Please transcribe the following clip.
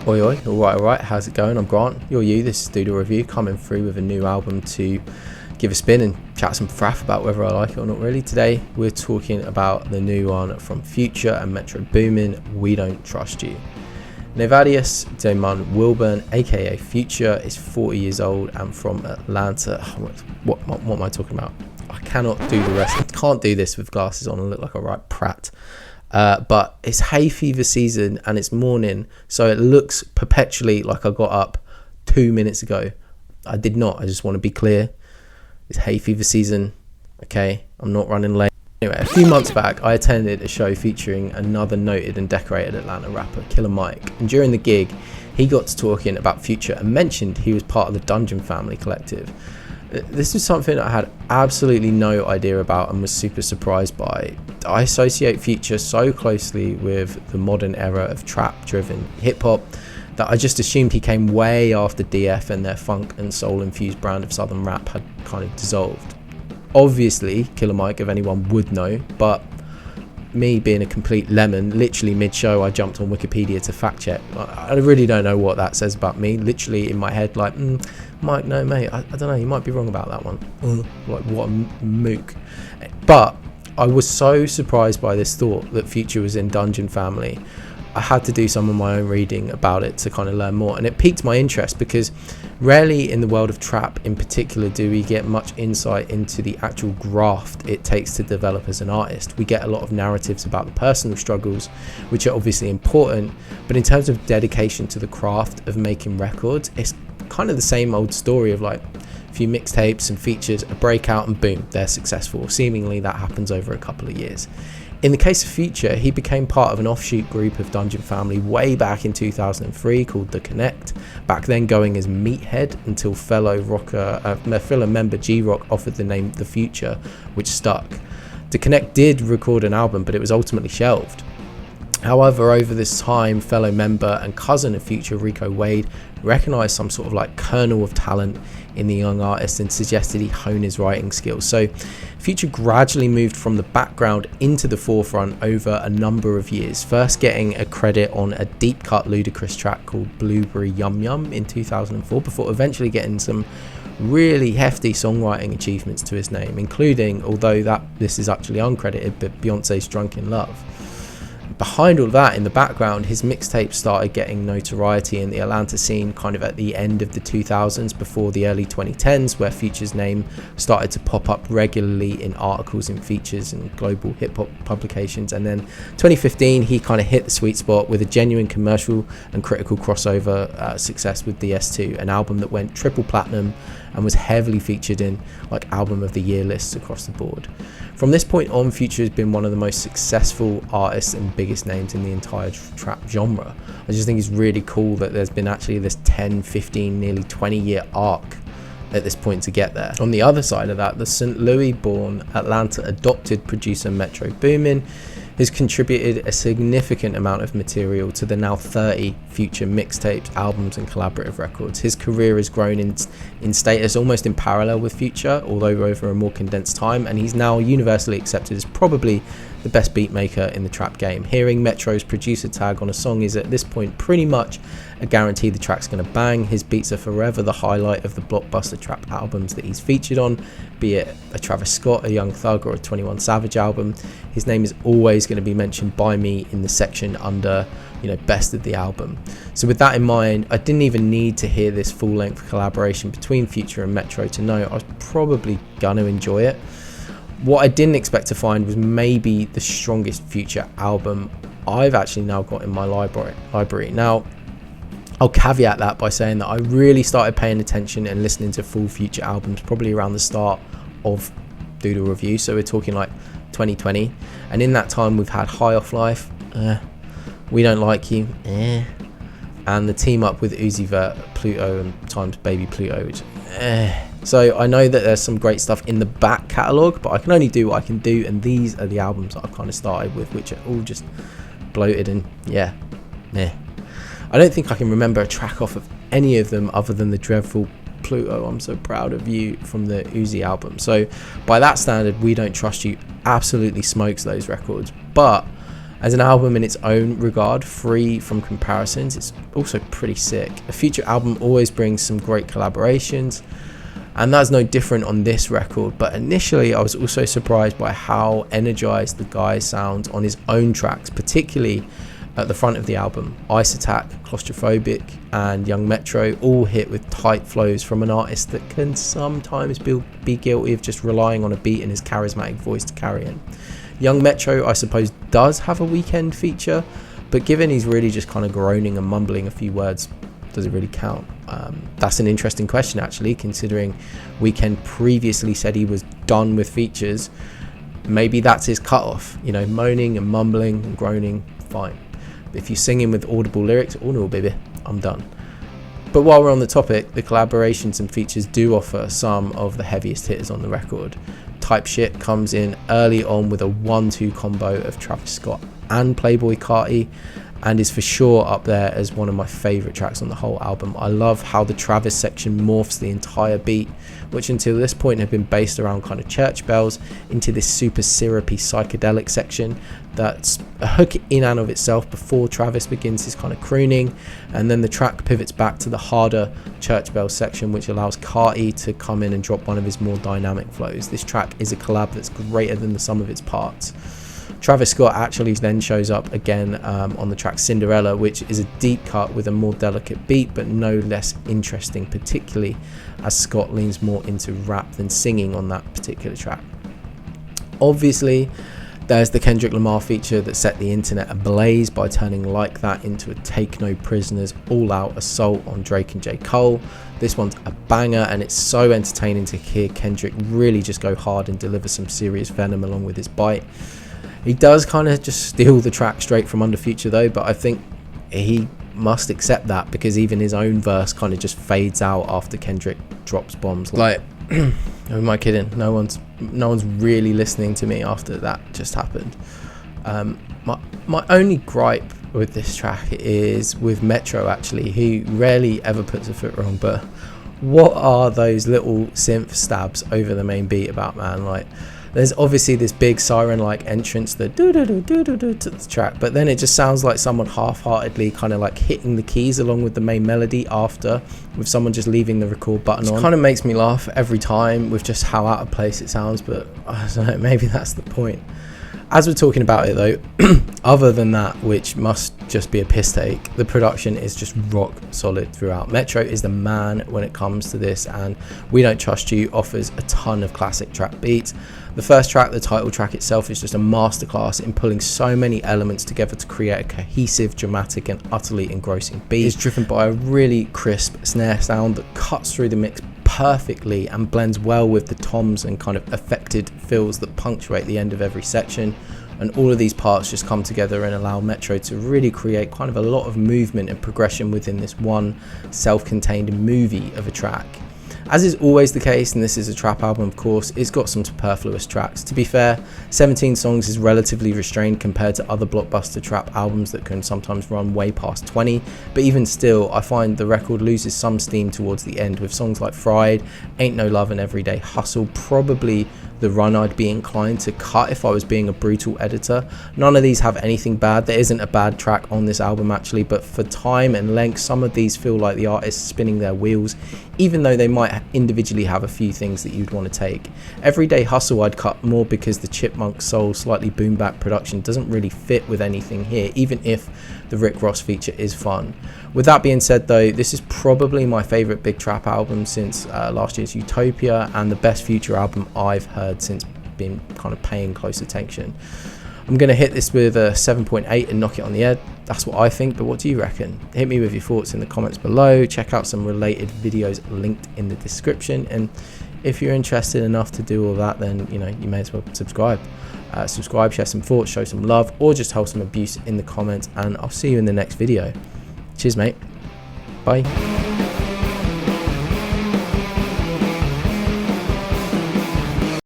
Oi oi, alright, how's it going? I'm Grant, you're you, this is Doodle Review, coming through with a new album to give a spin and chat some fraff about whether I like it or not really. Today we're talking about the new one from Future and Metro Boomin, We Don't Trust You. Nevadius Damon Wilburn, aka Future, is 40 years old and from Atlanta. What am I talking about? I cannot do the rest. I can't do this with glasses on and look like a right prat. But it's hay fever season and it's morning, so it looks perpetually like I got up 2 minutes ago. I did not. I just want to be clear. It's hay fever season. Okay, I'm not running late. Anyway, a few months back, I attended a show featuring another noted and decorated Atlanta rapper, Killer Mike. And during the gig, he got to talking about Future and mentioned he was part of the Dungeon Family Collective. This is something I had absolutely no idea about and was super surprised by. I associate Future so closely with the modern era of trap-driven hip-hop that I just assumed he came way after DF and their funk and soul-infused brand of southern rap had kind of dissolved. Obviously, Killer Mike, if anyone would know, but me being a complete lemon, literally mid-show I jumped on Wikipedia to fact check. I really don't know what that says about me. Literally in my head, like, Mike, no mate, I don't know, you might be wrong about that one. Like, what a mook. But I was so surprised by this thought that Future was in Dungeon Family. I had to do some of my own reading about it to kind of learn more, and it piqued my interest because rarely in the world of trap in particular do we get much insight into the actual graft it takes to develop as an artist. We get a lot of narratives about the personal struggles, which are obviously important, but in terms of dedication to the craft of making records, it's kind of the same old story of like a few mixtapes and features, a breakout, and boom, they're successful. Seemingly that happens over a couple of years. In the case of Future, he became part of an offshoot group of Dungeon Family way back in 2003 called The Connect, back then going as Meathead until fellow member G-Rock offered the name The Future, which stuck. The Connect did record an album, but it was ultimately shelved. However, over this time, fellow member and cousin of Future, Rico Wade, recognised some sort of like kernel of talent in the young artist and suggested he hone his writing skills. So Future gradually moved from the background into the forefront over a number of years, first getting a credit on a deep cut Ludacris track called Blueberry Yum Yum in 2004, before eventually getting some really hefty songwriting achievements to his name, including, although this is actually uncredited, but Beyonce's Drunk in Love. Behind all that, in the background, his mixtapes started getting notoriety in the Atlanta scene kind of at the end of the 2000s, before the early 2010s, where Future's name started to pop up regularly in articles and features and global hip-hop publications. And then 2015, he kind of hit the sweet spot with a genuine commercial and critical crossover success with DS2, an album that went triple platinum and was heavily featured in like album of the year lists across the board. From this point on, Future has been one of the most successful artists and biggest names in the entire trap genre. I just think it's really cool that there's been actually this 10, 15, nearly 20 year arc at this point to get there. On the other side of that, the St. Louis born Atlanta adopted producer Metro Boomin has contributed a significant amount of material to the now 30 Future mixtapes, albums and collaborative records. His career has grown in status almost in parallel with Future, although over a more condensed time, and he's now universally accepted as probably the best beat maker in the trap game. Hearing Metro's producer tag on a song is at this point pretty much a guarantee the track's going to bang. His beats are forever the highlight of the blockbuster trap albums that he's featured on, be it a Travis Scott, a Young Thug or a 21 Savage album. His name is always going to be mentioned by me in the section under, best of the album. So with that in mind, I didn't even need to hear this full-length collaboration between Future and Metro to know I was probably going to enjoy it. What I didn't expect to find was maybe the strongest Future album I've actually now got in my library. Now, I'll caveat that by saying that I really started paying attention and listening to full Future albums probably around the start of Doodle Review, so we're talking like 2020, and in that time we've had High Off Life, We Don't Like You, and the team up with Uzi Vert, Pluto and times Baby Pluto, which So I know that there's some great stuff in the back catalogue, but I can only do what I can do, and these are the albums that I've kind of started with, which are all just bloated and I don't think I can remember a track off of any of them other than the dreadful Pluto, I'm So Proud of You from the Uzi album. So by that standard, We Don't Trust You absolutely smokes those records. But As an album in its own regard, free from comparisons, it's also pretty sick. A Future album always brings some great collaborations, and that's no different on this record, but initially I was also surprised by how energized the guy sounds on his own tracks, particularly at the front of the album. Ice Attack, Claustrophobic and Young Metro all hit with tight flows from an artist that can sometimes be guilty of just relying on a beat and his charismatic voice to carry in. Young Metro, I suppose, does have a Weekend feature, but given he's really just kind of groaning and mumbling a few words, does it really count? That's an interesting question, actually, considering Weekend previously said he was done with features. Maybe that's his cutoff, you know, moaning and mumbling and groaning, fine. But if you're singing with audible lyrics, oh no, baby, I'm done. But while we're on the topic, the collaborations and features do offer some of the heaviest hitters on the record. Type Shit comes in early on with a 1-2 combo of Travis Scott and Playboi Carti, and is for sure up there as one of my favourite tracks on the whole album. I love how the Travis section morphs the entire beat, which until this point had been based around kind of church bells, into this super syrupy psychedelic section that's a hook in and of itself before Travis begins his kind of crooning, and then the track pivots back to the harder church bell section, which allows Carti to come in and drop one of his more dynamic flows. This track is a collab that's greater than the sum of its parts. Travis Scott actually then shows up again on the track Cinderella, which is a deep cut with a more delicate beat, but no less interesting, particularly as Scott leans more into rap than singing on that particular track. Obviously, there's the Kendrick Lamar feature that set the internet ablaze by turning Like That into a Take No Prisoners all-out assault on Drake and J. Cole. This one's a banger, and it's so entertaining to hear Kendrick really just go hard and deliver some serious venom along with his bite. He does kind of just steal the track straight from under Future though, but I think he must accept that, because even his own verse kind of just fades out after Kendrick drops bombs. Like, who am I kidding? No one's really listening to me after that just happened. My only gripe with this track is with Metro, actually, who rarely ever puts a foot wrong, but what are those little synth stabs over the main beat about, man? Like, there's obviously this big siren-like entrance, the do-do-do-do-do-do to the track, but then it just sounds like someone half-heartedly kind of like hitting the keys along with the main melody after, with someone just leaving the record button on. It kind of makes me laugh every time with just how out of place it sounds, but I don't know, maybe that's the point. As we're talking about it though, other than that, which must just be a piss take, the production is just rock solid throughout. Metro is the man when it comes to this, and We Don't Trust You offers a ton of classic trap beats. The first track, the title track itself, is just a masterclass in pulling so many elements together to create a cohesive, dramatic and utterly engrossing beat. It's driven by a really crisp snare sound that cuts through the mix perfectly and blends well with the toms and kind of affected fills that punctuate the end of every section, and all of these parts just come together and allow Metro to really create kind of a lot of movement and progression within this one self-contained movie of a track. As is always the case, and this is a trap album of course, it's got some superfluous tracks. To be fair, 17 songs is relatively restrained compared to other blockbuster trap albums that can sometimes run way past 20, but even still, I find the record loses some steam towards the end, with songs like Fried, Ain't No Love and Everyday Hustle probably the run I'd be inclined to cut if I was being a brutal editor. None of these have anything bad. There isn't a bad track on this album actually, but for time and length, some of these feel like the artist spinning their wheels, even though they might individually have a few things that you'd want to take. Everyday Hustle I'd cut more because the Chipmunk Soul slightly boom bap production doesn't really fit with anything here, even if the Rick Ross feature is fun. With that being said though, this is probably my favourite big trap album since last year's Utopia, and the best Future album I've heard since been kind of paying close attention. I'm going to hit this with a 7.8 and knock it on the head. That's what I think, but what do you reckon? Hit me with your thoughts in the comments below. Check out some related videos linked in the description, and if you're interested enough to do all that, then you may as well subscribe. Subscribe, share some thoughts, show some love, or just hold some abuse in the comments, and I'll see you in the next video. Cheers mate, bye.